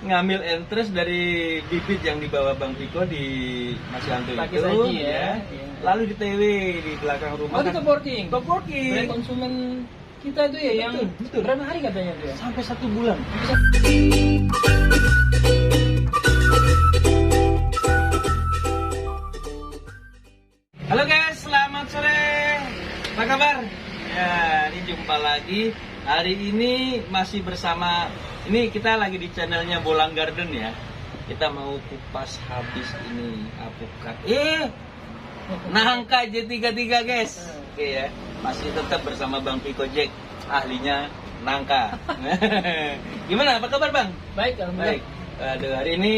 ngambil interest dari bibit yang dibawa Bang Piko di Mas Yanto Pakai itu, saji ya. Lalu di TW di belakang rumah. Oh, di top working. Top working. Brand konsumen kita itu ya yang betul. berapa hari katanya tuh ya? Sampai 1 bulan. Halo guys, selamat sore. Apa kabar? Ya, ini jumpa lagi. Hari ini masih bersama, ini kita lagi di channelnya Bolang Garden ya. Kita mau kupas habis ini apukat. Nangka J33 guys. Oke ya, masih tetap bersama Bang Piko Jack, ahlinya nangka. Gimana? Apa kabar Bang? Baik, alhamdulillah. Baik. Aduh, hari ini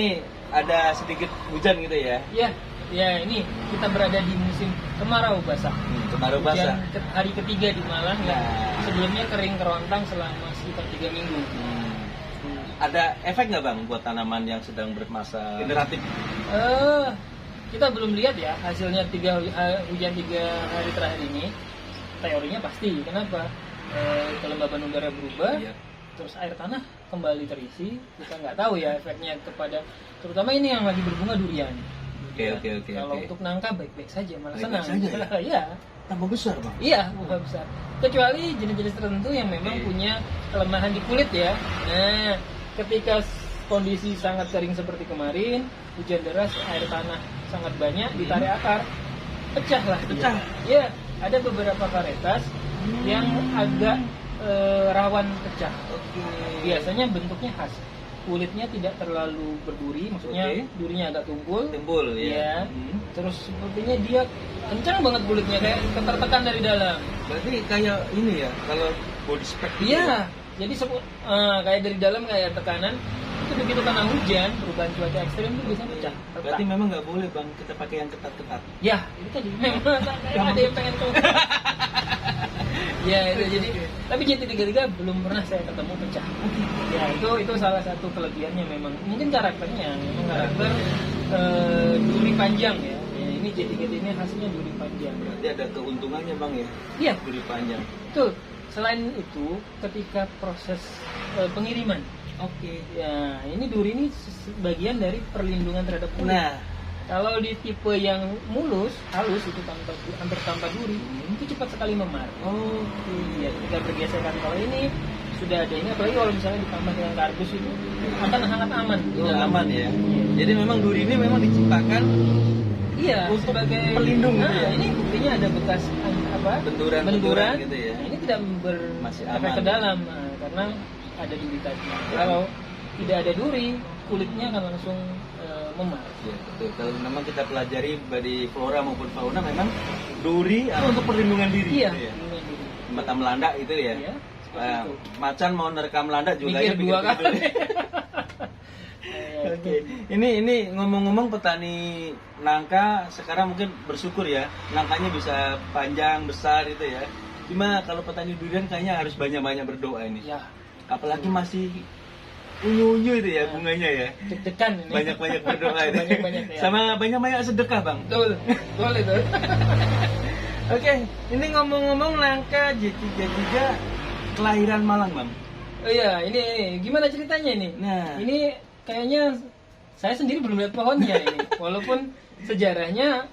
ada sedikit hujan gitu ya. Iya, ya ini kita berada di musim kemarau basah. Kemarau basah. Hari ketiga di Malang ya. Nah. Sebelumnya kering kerontang selama sekitar 3 minggu. Ada efek nggak Bang buat tanaman yang sedang bermasa generatif? Kita belum lihat ya hasilnya hujan 3 hari terakhir ini. Teorinya pasti. Kenapa? Kelembaban udara berubah, Iya. terus air tanah kembali terisi. Kita nggak tahu ya efeknya kepada, terutama ini yang lagi berbunga durian. Oke. Kalau untuk nangka baik-baik saja, malah Baik-baik senang. saja ya? Iya. Tambah besar Bang. Iya, bunga besar. Kecuali jenis-jenis tertentu yang memang punya kelemahan di kulit ya. Nah, ketika kondisi sangat kering seperti kemarin, hujan deras, air tanah sangat banyak, ditarik akar, pecah lah. Pecah? Iya, ada beberapa varietas yang agak rawan pecah. Oke. Biasanya bentuknya khas. Kulitnya tidak terlalu berduri, maksudnya durinya agak tumpul. Timbul ya. Iya. Terus sepertinya dia kencang banget kulitnya, kayak ketertekan dari dalam. Berarti kayak ini ya, kalau body spec gitu ya? Iya, jadi kayak dari dalam kayak tekanan. Itu begitu kena hujan, perubahan cuaca ekstrim itu bisa pecah. Berarti memang nggak boleh Bang kita pakai yang ketat-ketat. Ya, itu tadi memang kayak ada yang pengen coba. Ya itu jadi, tapi JT33 belum pernah saya ketemu pecah. Ya itu salah satu kelebihannya memang. Mungkin karakternya, memang karakter duri panjang ya. Ini JT33 ini hasilnya duri panjang. Berarti ada keuntungannya Bang ya? Iya. Duri panjang. Betul. Selain itu, ketika proses pengiriman. Oke. Ya, ini duri ini bagian dari perlindungan terhadap kulit. Nah, kalau di tipe yang mulus, halus itu hampir tanpa duri, itu cepat sekali memar. Oke. Ya, ketika bergesekan kalau ini sudah ada ini, apalagi kalau misalnya ditambah dengan kardus itu akan sangat aman. Aman ya. Jadi memang duri ini memang diciptakan untuk sebagai pelindung gitu ya. Ini buktinya ada bekas benturan gitu ya. Nah, ini tidak Masih berefek aman ke dalam karena ada duri tadi. Kalau tidak ada duri, kulitnya akan langsung memar. Ya, betul. Kalau memang kita pelajari dari flora maupun fauna, memang duri untuk perlindungan diri. Iya. Gitu ya. Perlindungan diri. Mata melanda itu ya. Iya. Macan mau nerekam melanda juga Mikir ya. dua kali. Oke. Ini ngomong-ngomong petani nangka sekarang mungkin bersyukur ya, nangkanya bisa panjang besar itu ya. Cuma kalau petani durian kayaknya harus banyak-banyak berdoa ini. Ya. Apalagi masih unyu-unyu itu ya bunganya ya. Deg-degan ini. Banyak-banyak berdoa itu. Banyak-banyak ya. Sama banyak-banyak sedekah Bang. Betul itu. Oke, ini ngomong-ngomong nangka J33 kelahiran Malang Bang. Oh iya, ini gimana ceritanya ini? Nah, ini kayaknya saya sendiri belum lihat pohonnya ini. Walaupun sejarahnya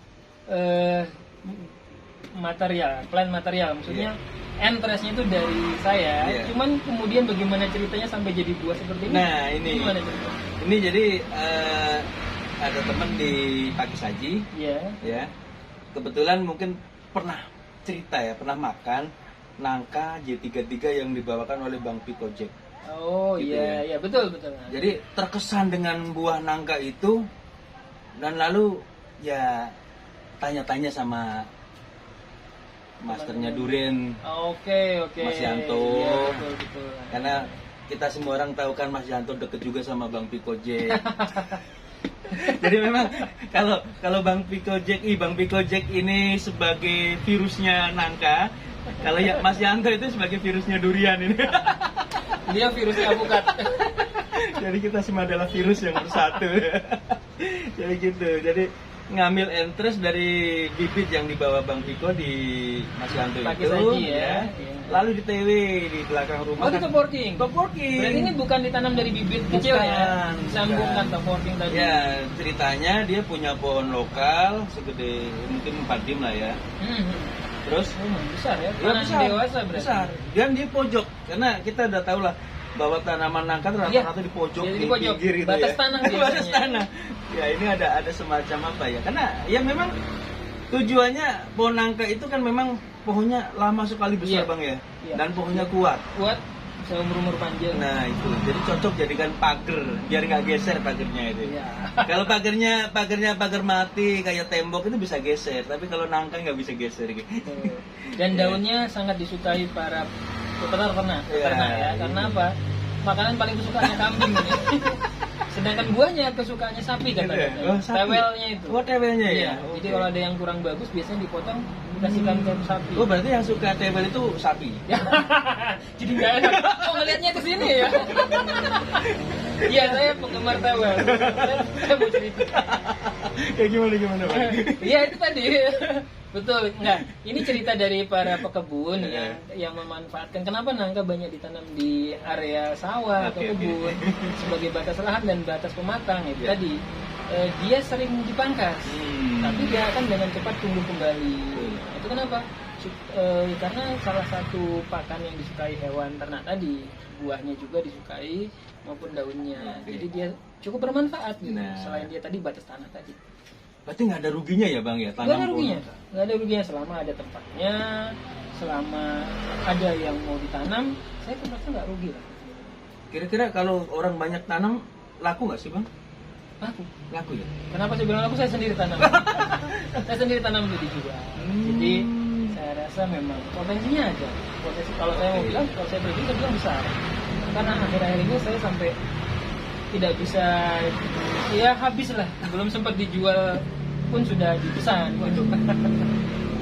plant material, maksudnya interestnya itu dari saya. Cuman kemudian bagaimana ceritanya sampai jadi buah seperti ini? Nah, ini. Gimana ceritanya? Ini jadi ada teman di Pagi Saji. Iya. Ya. Kebetulan mungkin pernah cerita ya, pernah makan nangka J33 yang dibawakan oleh Bang Piko Jack. Oh Gitu iya, iya betul. Jadi terkesan dengan buah nangka itu, dan lalu ya tanya-tanya sama masternya durian. Oke. Mas Yanto. Iya, betul. Karena kita semua orang tahu kan Mas Yanto deket juga sama Bang Piko Jack. Jadi memang kalau Bang Piko Jack ini sebagai virusnya nangka, kalau ya Mas Yanto itu sebagai virusnya durian ini. Dia virusnya apukat. Jadi kita semua adalah virus yang bersatu. Jadi gitu. Jadi ngambil interest dari bibit yang dibawa Bang Piko di Mas Yanto Pakai itu, saji ya. Iya. Lalu di TW di belakang rumah. Oh, itu top working. Top working. Berarti ini bukan ditanam dari bibit kecil ya? Bukan. Sambungkan top working tadi. Ya, ceritanya dia punya pohon lokal segede mungkin 4 dim lah ya. Terus Besar ya? ya, Tanam dewasa berarti? besar. Dan di pojok, karena kita udah tahu lah bahwa tanaman nangka itu rata-rata di pojok, Jadi di pojok, pinggir gitu batas ya. tanah Batas biasanya. tanah. Ya ini ada semacam apa ya? Karena ya memang tujuannya pohon nangka itu kan memang pohonnya lama sekali besar Iya. Bang ya. Iya. Dan pohonnya kuat. Kuat, seumur-umur panjang. Nah itu, jadi cocok jadikan pagar, biar nggak geser pagarnya itu. Iya. Kalau pagar mati kayak tembok itu bisa geser, tapi kalau nangka nggak bisa geser gitu. Dan daunnya sangat disukai para peternak Iya, ya. Karena iya. apa? Makanan paling kesukaannya kambing ini. Sedangkan buahnya kesukaannya sapi katanya. Oh, sapi. Tewelnya itu. Oh, tewelnya ya. Iya. Jadi kalau ada yang kurang bagus biasanya dipotong dikasihkan ke sapi. Oh, berarti yang suka tewel itu sapi. Jadi nggak enak. Oh, ngelihatnya ke sini ya. Iya, saya penggemar tewel. Saya mau cerita. Kayak gimana Bang? Iya, itu tadi. Betul, enggak. Ini cerita dari para pekebun yang memanfaatkan kenapa nangka banyak ditanam di area sawah atau Oke, kebun sebagai batas lahan dan batas pematang itu Iya. tadi. Dia sering dipangkas, tapi dia akan dengan cepat tumbuh kembali. Nah, itu kenapa? Karena salah satu pakan yang disukai hewan ternak tadi, buahnya juga disukai maupun daunnya. Oke. Jadi dia cukup bermanfaat gitu. Nah. Selain dia tadi batas tanah tadi. Berarti nggak ada ruginya ya Bang ya? Nggak ada pohon ruginya, nangka? nggak ada ruginya selama ada tempatnya, selama ada yang mau ditanam, saya merasa nggak rugi lah. Kira-kira kalau orang banyak tanam laku nggak sih Bang? Laku ya? Kenapa saya bilang aku? Saya sendiri tanam. Saya sendiri tanam itu dijual. Jadi saya rasa memang potensinya ada. Potensi kalau saya mau bilang, kalau saya beli saya bilang besar. Karena akhir-akhir ini saya sampai tidak bisa, ya habis lah. Belum sempat dijual pun sudah dipesan. Waduh.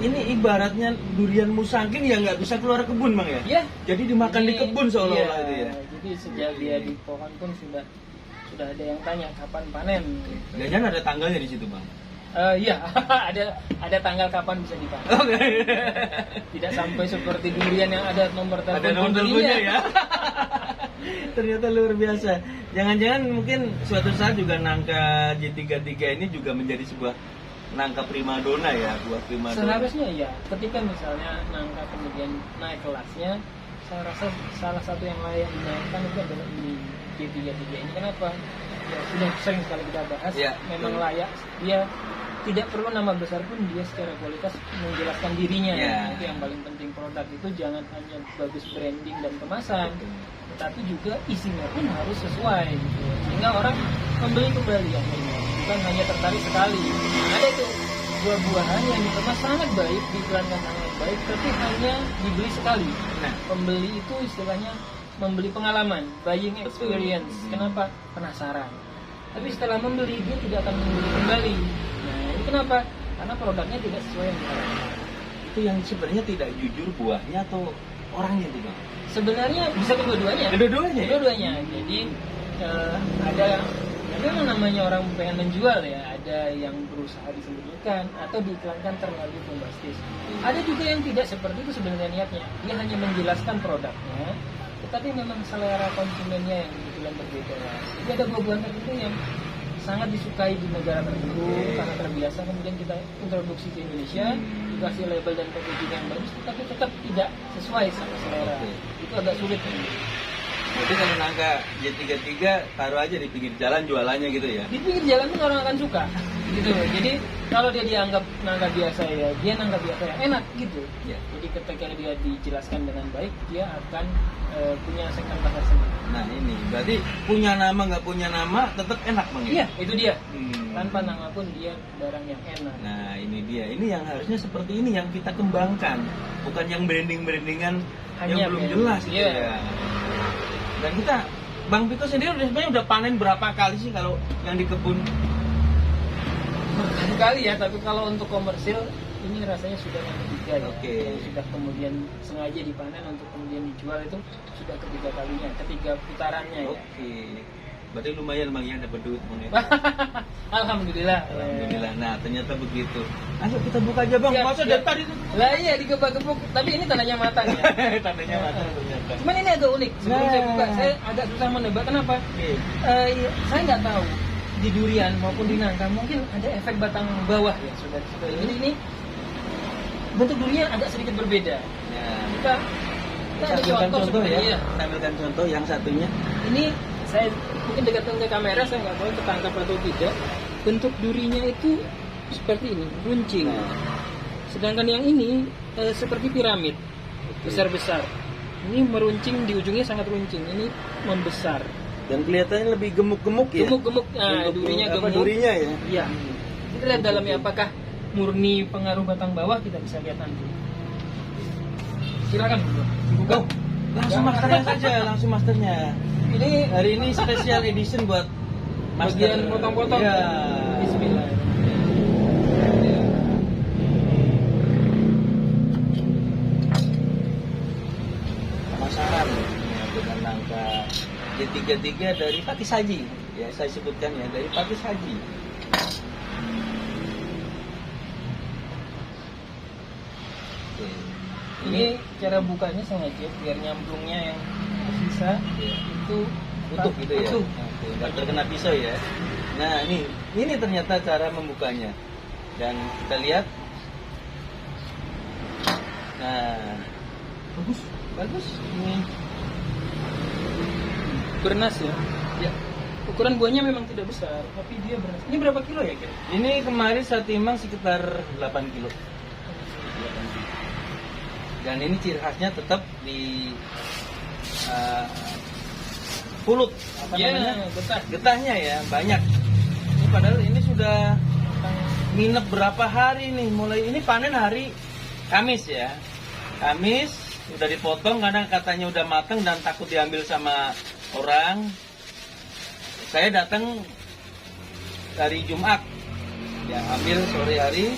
Ini ibaratnya durian musangking ya nggak bisa keluar kebun Bang ya? Ya. Jadi dimakan di kebun seolah-olah itu ya? Jadi sejak dia di pohon pun sudah ada yang tanya kapan panen. Jangan ada tanggalnya di situ Bang? Iya, ada tanggal kapan bisa dipanen. Oke. Tidak sampai seperti durian yang ada nomor telepon. Ada nomor teleponnya ya? Ternyata luar biasa. Jangan-jangan mungkin suatu saat juga nangka J33 ini juga menjadi sebuah nangka primadona ya, buah primadona. Seharusnya ya, ketika misalnya nangka kemudian naik kelasnya, saya rasa salah satu yang layak dinaikkan itu adalah ini J33 ini. Kenapa? Ya sudah sering sekali kita bahas, Ya, memang betul. layak. Dia tidak perlu nama besar pun dia secara kualitas menjelaskan dirinya. Ya. Itu yang paling penting, produk itu jangan hanya bagus branding dan kemasan, tetapi juga isinya pun harus sesuai gitu. Sehingga orang membeli kembali akhirnya, bukan hanya tertarik sekali. Ada tuh buah-buahan yang dikemas sangat baik, diiklankan sangat baik, tapi hanya dibeli sekali. Nah, Pembeli itu istilahnya membeli pengalaman, buying experience. Betul. Kenapa? Penasaran. Tapi setelah membeli dia tidak akan membeli kembali. Nah, ini kenapa? Karena produknya tidak sesuai yang diharapkan. itu yang sebenarnya tidak jujur buahnya atau orangnya itu Bang? Sebenarnya bisa kedua-duanya. Kedua-duanya ya? Kedua-duanya. Jadi ada memang namanya orang pengen menjual ya, ada yang berusaha disembunyikan atau diiklankan terlalu bombastis. Ada juga yang tidak seperti itu sebenarnya niatnya. Dia hanya menjelaskan produknya, tetapi memang selera konsumennya yang kebetulan berbeda. Jadi ada buah-buahan tertentu yang sangat disukai di negara tertentu karena terbiasa, kemudian kita introduksi ke Indonesia, dikasih label dan packaging yang bagus, tetapi tetap tidak sesuai sama selera. Oke. Itu agak sulit. Jadi kalau nangka J33 taruh aja di pinggir jalan jualannya gitu ya? Di pinggir jalan pun orang akan suka gitu. Jadi kalau dia dianggap nangka biasa ya dia nangka biasa yang enak gitu. Ya. Jadi ketika dia dijelaskan dengan baik, dia akan punya segmen pasar sendiri. Nah ini berarti punya nama nggak punya nama tetap enak Bang ya? Iya, itu dia. Hmm. Tanpa nama pun dia barang yang enak. Nah ini dia, ini yang harusnya seperti ini yang kita kembangkan, bukan yang brandingan yang Hanya belum branding. jelas gitu Iya. ya. Dan kita, Bang Piko sendiri sebenarnya udah panen berapa kali sih kalau yang di kebun? Berkali ya, tapi kalau untuk komersil ini rasanya sudah yang ketiga ya. Oke. Yang sudah kemudian sengaja dipanen untuk kemudian dijual itu sudah ketiga kalinya, ketiga putarannya ya. Oke. Berarti lumayan Bang ya dapat duit Bang ya. Alhamdulillah. Alhamdulillah. Nah, ternyata begitu. Ayo kita buka aja Bang. Siap, Masa siap. dari tadi tuh. Lah iya digebak-gebuk, tapi ini tandanya matang ya. Tandanya matang ternyata. Cuman ini agak unik. Sebelum saya Nah. buka, saya agak susah menebak kenapa. Oke. Iya, saya nggak tahu di durian maupun di nangka mungkin ada efek batang bawah ya saudara-saudara. Jadi ini bentuk durian agak sedikit berbeda. Ya. Kita Kita ada ambilkan contoh ya. sebenarnya. Kita ambilkan contoh yang satunya. Ini saya mungkin dekatkan ke kamera, saya nggak tahu ketangkap atau tidak. Bentuk durinya itu seperti ini, runcing. Nah. Sedangkan yang ini seperti piramid, besar-besar. Ini meruncing, di ujungnya sangat runcing. Ini membesar. Dan kelihatannya lebih gemuk-gemuk ya. Gemuk-gemuk, nah, Untuk durinya apa, gemuk. durinya ya. Iya. Kita lihat dalamnya apakah murni pengaruh batang bawah, kita bisa lihat nanti. Silakan dibuka. Oh, langsung masternya saja, langsung masternya. Ini Hari ini special edition buat master. bagian potong-potong. Ya. Bismillah. Pemasaran ya, dengan nangka G33 dari Pati Saji. Ya, saya sebutkan ya dari Pati Saji. Oke. Ini cara bukanya sengaja biar nyamplungnya yang tersisa ya, itu utuh gitu ya. utuh. Oke, nggak terkena pisau ya. Nah, ini ternyata cara membukanya. Dan kita lihat. Nah, bagus, bagus. Ini Bernas ya. Ya. Ukuran buahnya memang tidak besar, tapi dia bernas. Ini berapa kilo ya kira? ini kemarin saya timbang sekitar 8 kilo. Dan ini ciri khasnya tetap di pulut apa Ya, namanya? getah. Getahnya ya banyak. Ini padahal ini sudah nginep berapa hari nih? Mulai ini panen hari Kamis ya. Kamis udah dipotong karena katanya udah matang dan takut diambil sama orang. Saya datang dari Jumat, ya ambil sore hari.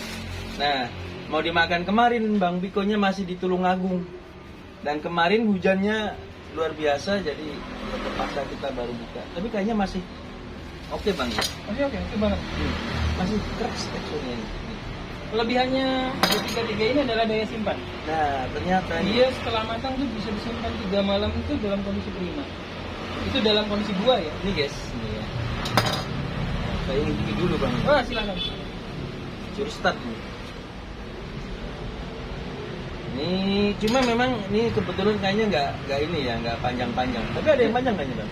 Nah, mau dimakan kemarin, Bang Bikonya masih di Tulungagung. Dan kemarin hujannya luar biasa, jadi terpaksa kita baru buka. Tapi kayaknya masih oke Bang ya. Oke banget. Masih keras teksturnya ini. Kelebihannya ketiga ini adalah daya simpan. Nah, ternyata Dia setelah matang tuh bisa disimpan 3 malam itu dalam kondisi prima. Itu dalam kondisi buah ya. ini guys, ini ya. Saya ingin dulu Bang. Wah, silakan. Suruh start nih. Ini cuma memang ini kebetulan kayaknya nggak ini ya, nggak panjang-panjang. Tapi ada yang panjang kayaknya Bang.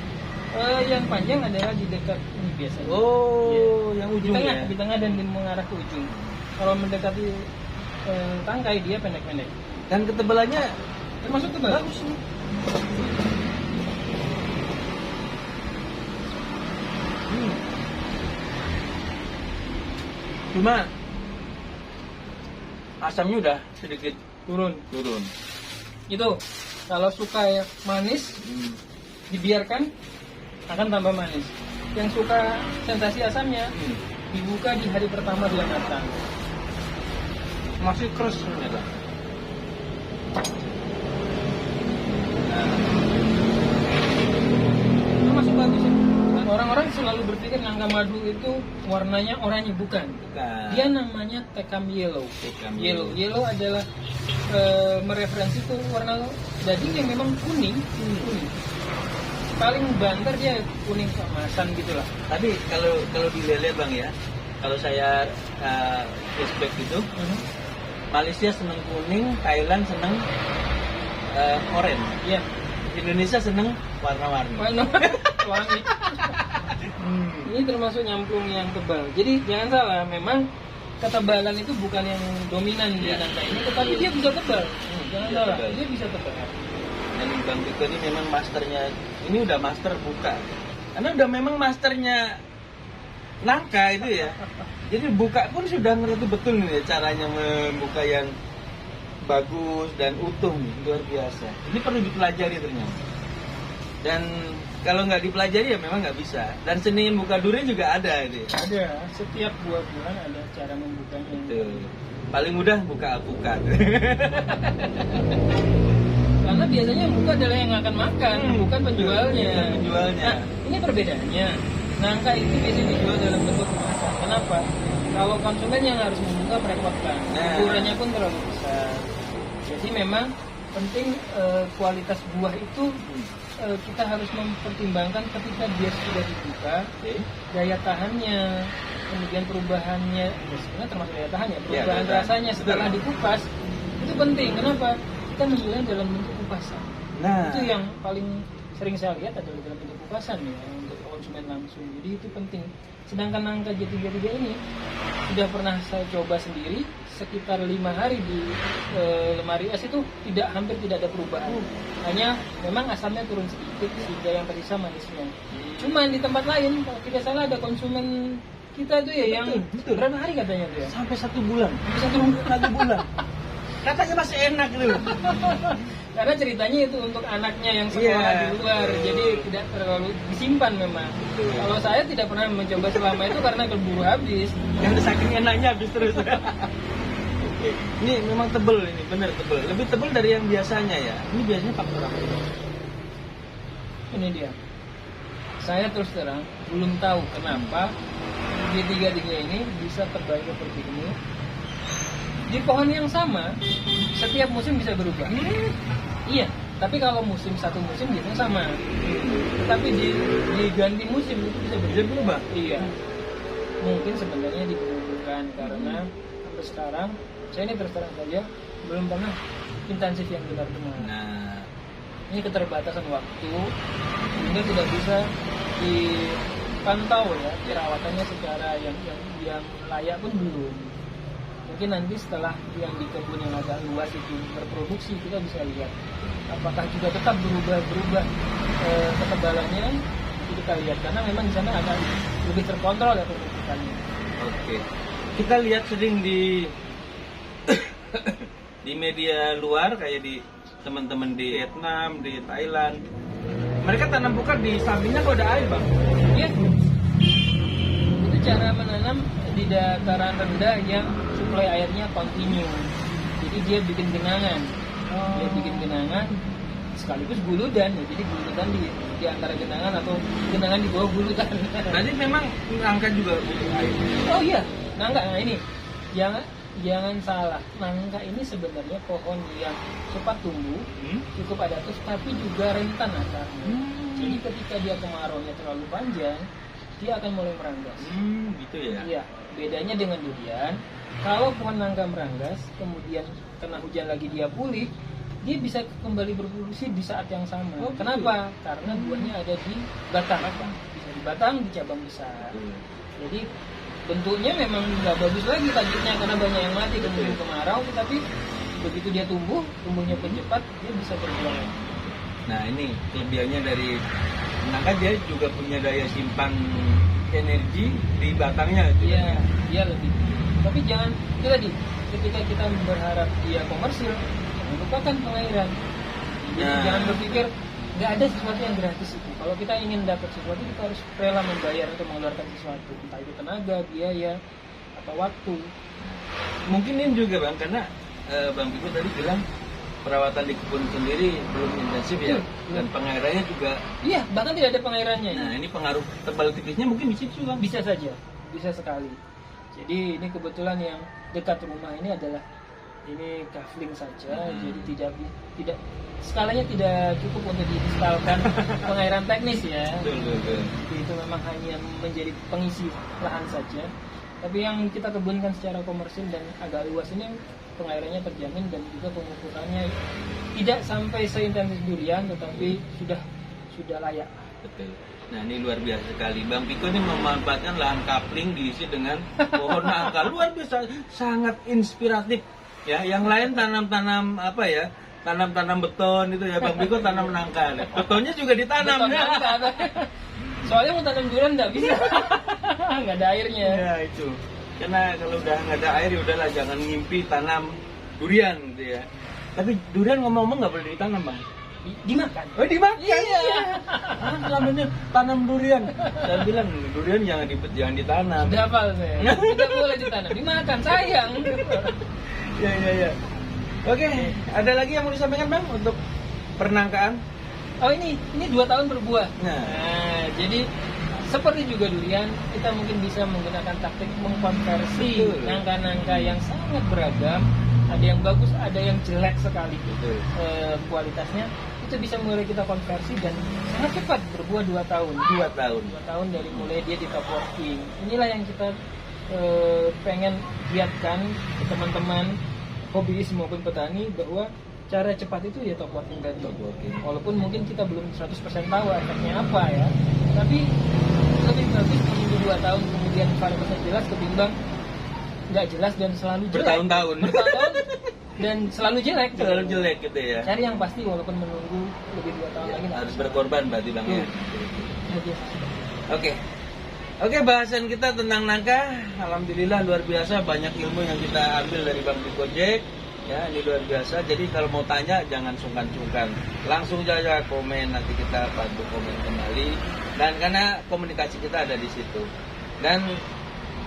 Yang panjang adalah di dekat ini biasanya. Oh, yang di ujung tengah, ya. di tengah dan di mengarah ke ujung. Kalau mendekati tangkai dia pendek-pendek. Dan ketebalannya Termasuk tebal. bagus nih. Hmm. Cuma asamnya udah sedikit Turun. turun. Itu kalau suka yang manis Hmm. dibiarkan akan tambah manis. Yang suka sensasi asamnya Hmm. dibuka di hari pertama dia matang. Masih keras ternyata. Nah, Itu masih bagus ya. Dan orang-orang selalu berpikir nangka madu itu warnanya oranye, bukan. bukan. Dia namanya tekam yellow. Tekam Yellow. yellow. Yellow adalah mereferensi ke warna daging yang memang kuning. Kuning. Paling banter dia kuning keemasan gitulah. Tapi kalau dilihat Bang ya, kalau saya flashback gitu, Malaysia seneng kuning, Thailand seneng oranye, Iya. Indonesia seneng warna-warni. Warna wangi. Ini termasuk nyamplung yang tebal. Jadi jangan salah, memang ketebalan itu bukan yang dominan di Iya. nangka ini, tetapi dia bisa tebal. Jangan Dia salah, tebal. dia bisa tebal. Dan Bang Biko ini memang masternya, ini udah master buka. Karena udah memang masternya nangka itu ya. Jadi buka pun sudah ngerti betul nih ya, caranya membuka yang bagus dan utuh nih, luar biasa. Ini perlu dipelajari ternyata. Dan kalau nggak dipelajari ya memang nggak bisa. Dan seni membuka durian juga ada itu. Ya. Ada, setiap buah-buahan ada cara membukanya. Tuh. Paling mudah buka alpukat. Karena Karena biasanya yang buka adalah yang akan makan, bukan penjualnya. Bukan penjualnya. Nah, ini perbedaannya. Nangka itu biasanya dijual dalam bentuk kemasan. Kenapa? Kalau konsumen yang harus membuka merepotkan, ukurannya pun terlalu besar. Jadi memang penting kualitas buah itu kita harus mempertimbangkan ketika dia sudah dibuka, daya tahannya, kemudian perubahannya, sebenarnya termasuk daya tahannya, perubahan rasanya setelah dikupas itu penting. Kenapa? Kita menjualnya dalam bentuk kupasan. Itu yang paling sering saya lihat adalah dalam bentuk kupasan ya, untuk konsumen langsung. Jadi itu penting. Sedangkan nangka J33 ini sudah pernah saya coba sendiri sekitar 5 hari di lemari es itu hampir tidak ada perubahan. Hanya memang asamnya turun sedikit sehingga yang tersisa manisnya. Cuman di tempat lain kalau tidak salah ada konsumen kita tuh ya yang berapa hari katanya tuh ya? Sampai 1 bulan. Sampai 1 bulan. Katanya masih enak gitu. Karena ceritanya itu untuk anaknya yang sekolah di luar, jadi tidak terlalu disimpan memang. Kalau saya tidak pernah mencoba selama itu karena keburu habis. Yang saking enaknya habis terus. Ini memang tebel ini, benar tebel. Lebih tebel dari yang biasanya ya. Ini biasanya faktor apa? Ini dia. Saya terus terang belum tahu kenapa J33 ini bisa tebal seperti ini. Di pohon yang sama, setiap musim bisa berubah. Iya, tapi kalau satu musim biasanya sama. Tetapi diganti musim itu bisa berubah. Iya. Mungkin sebenarnya diperlukan karena sampai sekarang saya ini terus terang saja belum pernah intensif yang benar-benar. Nah, ini keterbatasan waktu sehingga tidak bisa dipantau ya perawatannya secara yang layak pun belum. Mungkin nanti setelah yang di kebun yang agak luas itu berproduksi kita bisa lihat apakah juga tetap berubah ketebalannya, itu kita lihat karena memang di sana agak lebih terkontrol ya pembentukannya. Oke. Kita lihat sering di di media luar kayak di teman-teman di Vietnam, di Thailand. Mereka tanam bukan di sampingnya kok ada air, Bang. Iya. Itu cara menanam di dataran rendah yang suplai airnya kontinu. Jadi dia bikin genangan. Dia bikin genangan sekaligus guludan ya. Jadi guludan di antara genangan atau genangan di bawah guludan. Berarti memang nangka juga butuh air. Oh iya, nangka. Nah ini jangan salah. Nangka ini sebenarnya pohon yang cepat tumbuh, cukup adaptif tapi juga rentan akarnya. Jadi ketika dia kemarauannya terlalu panjang, dia akan mulai meranggas. Gitu ya. Iya, bedanya dengan durian. Kalau pohon nangka meranggas, kemudian kena hujan lagi dia pulih, dia bisa kembali berproduksi di saat yang sama. Kenapa? Karena buahnya ada di batang apa? Bisa di batang, di cabang besar. Jadi bentuknya memang nggak bagus lagi tajuknya karena banyak yang mati kemudian kemarau, tapi begitu dia tumbuhnya pun cepat, dia bisa berbuah. Nah ini kelebihannya dari nangka, dia juga punya daya simpan energi di batangnya. Iya, dia lebih. Tapi jangan itu tadi, ketika kita berharap dia komersil, jangan lupakan pengairan. Jadi jangan berpikir nggak ada sesuatu yang gratis itu. Kalau kita ingin dapat sesuatu, kita harus rela membayar untuk mengeluarkan sesuatu, entah itu tenaga, biaya, atau waktu. Mungkin ini juga Bang, karena Bang Piko tadi bilang perawatan di kebun sendiri belum intensif ya, dan pengairannya juga. Iya, bahkan tidak ada pengairannya. Nah ini pengaruh tebal tipisnya mungkin di situ Bang. Bisa saja, bisa sekali. Jadi ini kebetulan yang dekat rumah ini adalah ini kafling saja, jadi tidak skalanya tidak cukup untuk diinstalkan pengairan teknis ya. Betul. Jadi itu memang hanya menjadi pengisi lahan saja. Tapi yang kita kebunkan secara komersil dan agak luas ini pengairannya terjamin dan juga pengukurannya tidak sampai seintensif durian, tetapi sudah layak. Betul. Nah ini luar biasa sekali. Bang Piko ini memanfaatkan lahan kapling diisi dengan pohon nangka. Luar biasa, sangat inspiratif. Ya, yang lain tanam-tanam apa ya? Tanam-tanam beton itu ya, Bang Piko tanam nangka. Betonnya juga ditanam. Soalnya mau tanam durian nggak bisa, nggak ada airnya. Ya itu. Karena kalau udah nggak ada air, udahlah jangan ngimpi tanam durian gitu ya. Tapi durian ngomong-ngomong nggak boleh ditanam Bang. Dimakan. Oh dimakan? Iya. Selama ini tanam durian. Saya bilang durian jangan ditanam. Sudah hafal saya. Tidak boleh ditanam, dimakan, sayang. Ya. Oke, ada lagi yang mau disampaikan Bang untuk pernangkaan. Oh ini 2 tahun berbuah. Nah. Jadi seperti juga durian, kita mungkin bisa menggunakan taktik mengkonversi Betul. nangka-nangka yang sangat beragam. Ada yang bagus, ada yang jelek sekali Betul. kualitasnya. Itu bisa mulai kita konversi dan sangat cepat berbuah 2 tahun. 2 tahun. 2 tahun dari mulai dia di top working. Inilah yang kita pengen lihatkan ke teman-teman hobiis maupun petani bahwa cara cepat itu ya top working tadi. Top working. Walaupun mungkin kita belum 100% tahu efeknya apa ya, tapi lebih bagus menunggu 2 tahun kemudian varietasnya jelas ketimbang nggak jelas dan selalu jelek. Bertahun-tahun. Bertahun-tahun dan selalu jelek. Selalu jelek gitu ya. Cari yang pasti walaupun menunggu lebih 2 tahun Ya, lagi. harus berkorban berarti Bang ya. Kemudian Oke, bahasan kita tentang nangka, alhamdulillah luar biasa, banyak ilmu yang kita ambil dari Bang Diko Jack. Ya, ini luar biasa. Jadi kalau mau tanya jangan sungkan-sungkan, langsung saja komen, nanti kita bantu komen kembali. Dan karena komunikasi kita ada di situ. Dan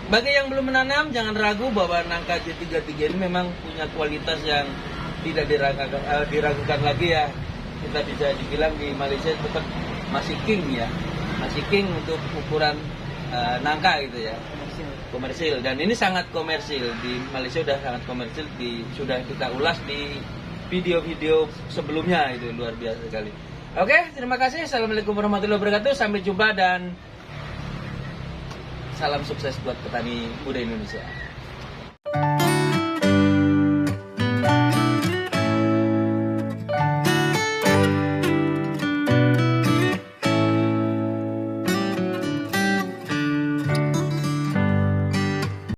bagi yang belum menanam, jangan ragu bahwa nangka J33 ini memang punya kualitas yang tidak diragukan lagi ya. Kita bisa dibilang di Malaysia tetap masih king ya, masih king untuk ukuran nangka gitu ya, komersil. Dan ini sangat komersil, di Malaysia sudah sangat komersil, sudah kita ulas di video-video sebelumnya, itu luar biasa sekali. Oke, terima kasih. Assalamualaikum warahmatullahi wabarakatuh. Sampai jumpa dan salam sukses buat petani muda Indonesia.